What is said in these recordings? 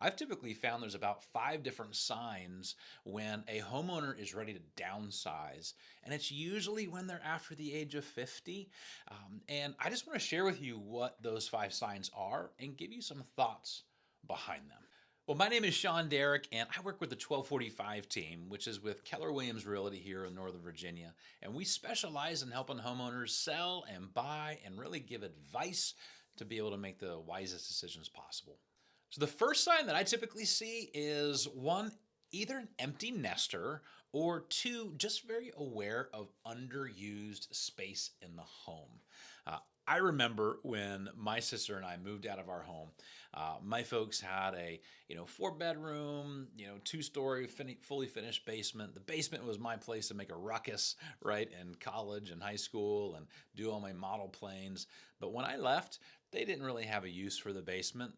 I've typically found there's about 5 different signs when a homeowner is ready to downsize, and it's usually when they're after the age of 50. And I just want to share with you what those 5 signs are and give you some thoughts behind them. Well, my name is Sean Derrick, and I work with the 1245 team, which is with Keller Williams Realty here in Northern Virginia. And we specialize in helping homeowners sell and buy and really give advice to be able to make the wisest decisions possible. So, the first sign that I typically see is one, either an empty nester, or two, just very aware of underused space in the home. Uh, I remember when my sister and I moved out of our home. My folks had a 4 bedroom, 2 story, fully finished basement. The basement was my place to make a ruckus, right, in college and high school and do all my model planes. But when I left, they didn't really have a use for the basement.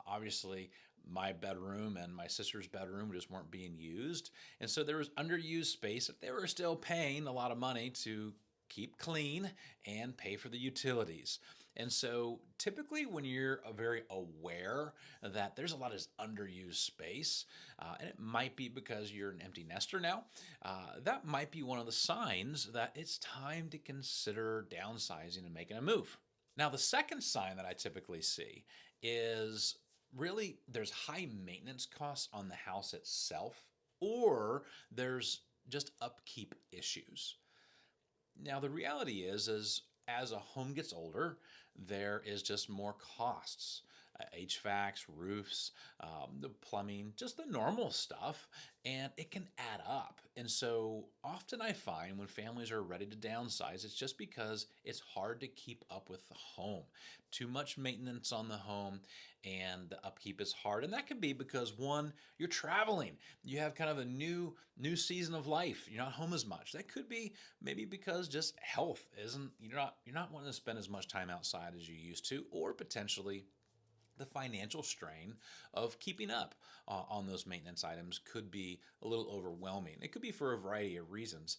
Obviously, my bedroom and my sister's bedroom just weren't being used. And so there was underused space that they were still paying a lot of money to keep clean and pay for the utilities. And so typically when you're very aware that there's a lot of underused space, and it might be because you're an empty nester now, that might be one of the signs that it's time to consider downsizing and making a move. Now, the second sign that I typically see is really there's high maintenance costs on the house itself, or there's just upkeep issues. Now, the reality is as a home gets older, there is just more costs. HVACs, roofs, the plumbing, just the normal stuff, and it can add up. And so often I find when families are ready to downsize, it's just because it's hard to keep up with the home. Too much maintenance on the home, and the upkeep is hard. And that can be because one, you're traveling, you have kind of a new season of life. You're not home as much. That could be maybe because just health isn't you're not wanting to spend as much time outside as you used to, or potentially the financial strain of keeping up on those maintenance items could be a little overwhelming. It could be for a variety of reasons.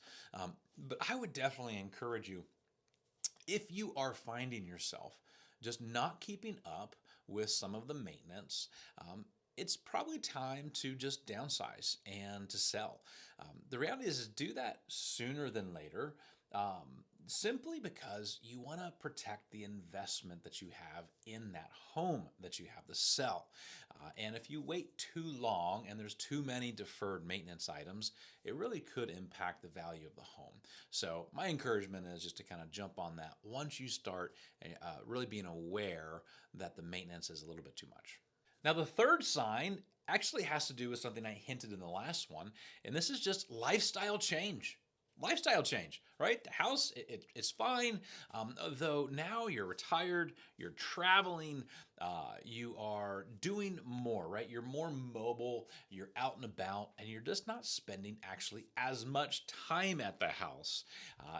But I would definitely encourage you, if you are finding yourself just not keeping up with some of the maintenance, it's probably time to just downsize and to sell. The reality is do that sooner than later, simply because you want to protect the investment that you have in that home that you have to sell. And if you wait too long and there's too many deferred maintenance items, it really could impact the value of the home. So my encouragement is just to kind of jump on that once you start really being aware that the maintenance is a little bit too much. Now, the third sign actually has to do with something I hinted in the last one, and this is just lifestyle change. Lifestyle change, right? The house, it's fine. Though now you're retired, you're traveling, you are doing more, right? You're more mobile, you're out and about, and you're just not spending actually as much time at the house.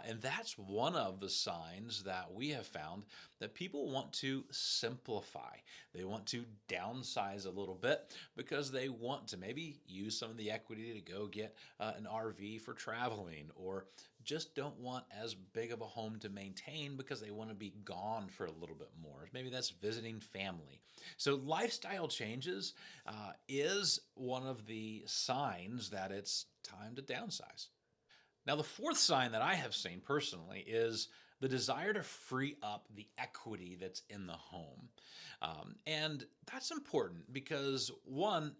And that's one of the signs that we have found that people want to simplify. They want to downsize a little bit because they want to maybe use some of the equity to go get an RV for traveling, or just don't want as big of a home to maintain because they want to be gone for a little bit more. Maybe that's visiting family. So lifestyle changes is one of the signs that it's time to downsize. Now, the fourth sign that I have seen personally is the desire to free up the equity that's in the home. And that's important because, one,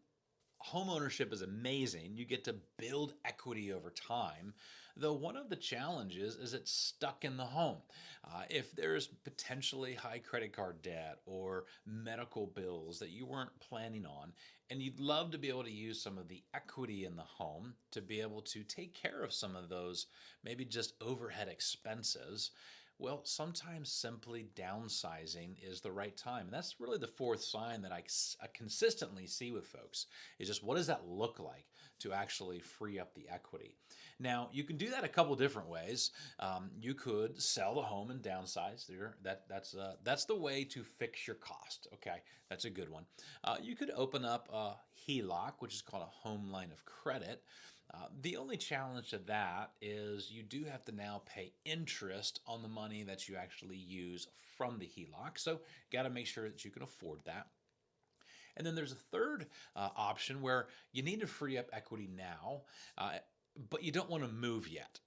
home ownership is amazing. You get to build equity over time. Though one of the challenges is it's stuck in the home. If there's potentially high credit card debt or medical bills that you weren't planning on, and you'd love to be able to use some of the equity in the home to be able to take care of some of those maybe just overhead expenses, well, sometimes simply downsizing is the right time. And that's really the fourth sign that I consistently see with folks is just what does that look like to actually free up the equity? Now, you can do that a couple different ways. You could sell the home and downsize. That's the way to fix your cost. Okay, that's a good one. You could open up a HELOC, which is called a home line of credit. The only challenge to that is you do have to now pay interest on the money that you actually use from the HELOC. So, got to make sure that you can afford that. And then there's a third option where you need to free up equity now, uh, but you don't want to move yet.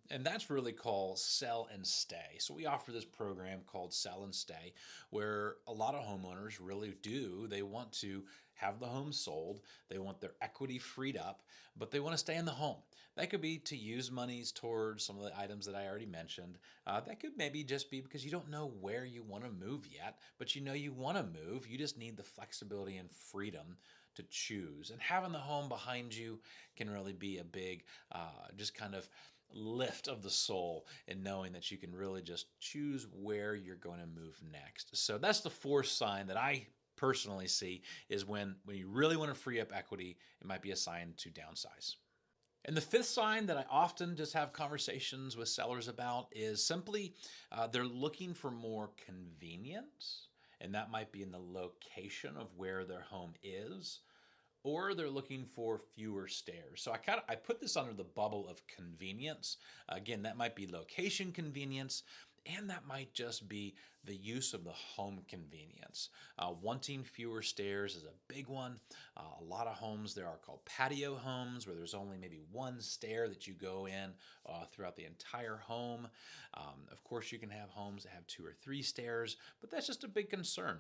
And that's really called sell and stay. So we offer this program called Sell and Stay, where a lot of homeowners really do. They want to have the home sold, they want their equity freed up, but they want to stay in the home. That could be to use monies towards some of the items that I already mentioned. That could maybe just be because you don't know where you want to move yet, but you know you want to move. You just need the flexibility and freedom to choose. And having the home behind you can really be a big, just kind of lift of the soul in knowing that you can really just choose where you're going to move next. So that's the fourth sign that I personally see is when you really want to free up equity, it might be a sign to downsize. And the fifth sign that I often just have conversations with sellers about is simply they're looking for more convenience, and that might be in the location of where their home is, or they're looking for fewer stairs. So I put this under the bubble of convenience. Again, that might be location convenience, and that might just be the use of the home convenience. Wanting fewer stairs is a big one. A lot of homes there are called patio homes where there's only maybe one stair that you go in throughout the entire home. Of course, you can have homes that have 2 or 3 stairs, but that's just a big concern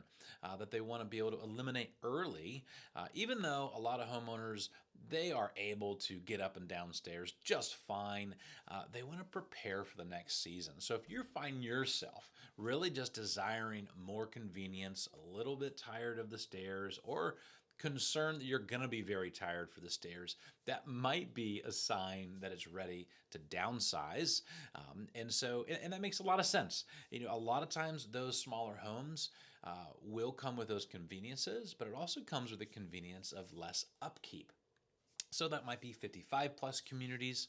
that they want to be able to eliminate early, even though a lot of homeowners, they are able to get up and down stairs just fine. They want to prepare for the next season. So if you find yourself really just desiring more convenience, a little bit tired of the stairs, or concerned that you're going to be very tired for the stairs, that might be a sign that it's ready to downsize. And that makes a lot of sense. A lot of times those smaller homes will come with those conveniences, but it also comes with the convenience of less upkeep. So that might be 55 plus communities,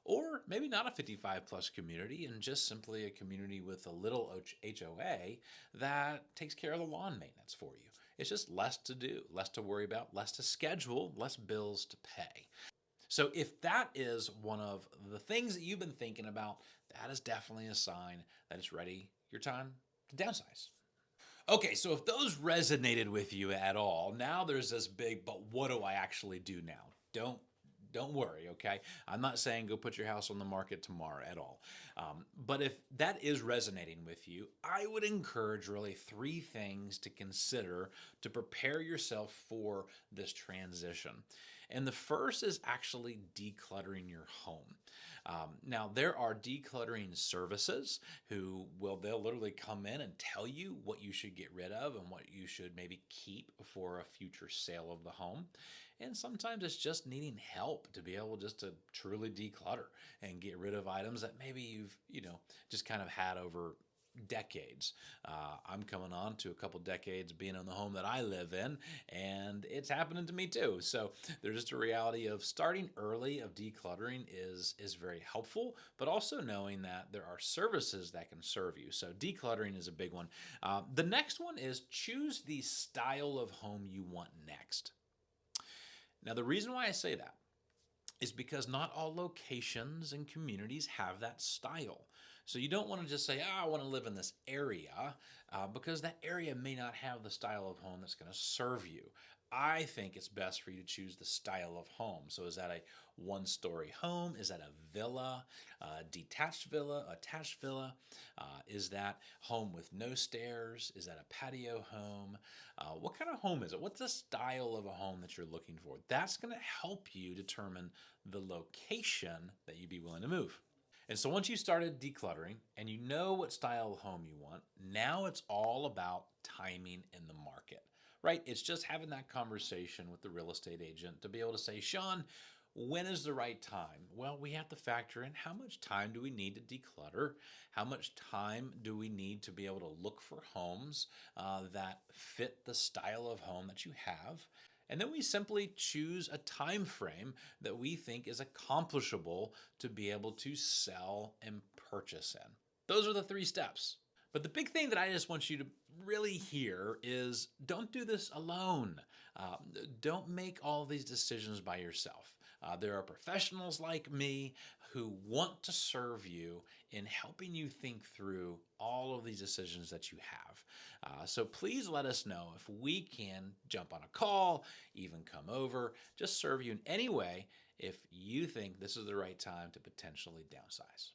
or maybe not a 55 plus community and just simply a community with a little HOA that takes care of the lawn maintenance for you. It's just less to do, less to worry about, less to schedule, less bills to pay. So if that is one of the things that you've been thinking about, that is definitely a sign that it's ready, your time to downsize. Okay, so if those resonated with you at all, now there's this big, but what do I actually do now? Don't worry, okay? I'm not saying go put your house on the market tomorrow at all. But if that is resonating with you, I would encourage really 3 things to consider to prepare yourself for this transition. And the first is actually decluttering your home. Now, there are decluttering services they'll literally come in and tell you what you should get rid of and what you should maybe keep for a future sale of the home. And sometimes it's just needing help to be able just to truly declutter and get rid of items that maybe you've, just kind of had over decades. I'm coming on to a couple decades being in the home that I live in, and it's happening to me too. So there's just a reality of starting early of decluttering is very helpful, but also knowing that there are services that can serve you. So decluttering is a big one. The next one is choose the style of home you want next. Now, the reason why I say that is because not all locations and communities have that style. So you don't want to just say, I want to live in this area, because that area may not have the style of home that's going to serve you. I think it's best for you to choose the style of home. So is that a 1-story home? Is that a villa, a detached villa, attached villa? Is that home with no stairs? Is that a patio home? What kind of home is it? What's the style of a home that you're looking for? That's going to help you determine the location that you'd be willing to move. And so once you started decluttering and you know what style of home you want, now it's all about timing in the market, right? It's just having that conversation with the real estate agent to be able to say, Sean, when is the right time? Well, we have to factor in how much time do we need to declutter? How much time do we need to be able to look for homes that fit the style of home that you have? And then we simply choose a time frame that we think is accomplishable to be able to sell and purchase in. Those are the 3 steps. But the big thing that I just want you to really hear is don't do this alone. Don't make all these decisions by yourself. There are professionals like me who want to serve you in helping you think through all of these decisions that you have. So please let us know if we can jump on a call, even come over, just serve you in any way if you think this is the right time to potentially downsize.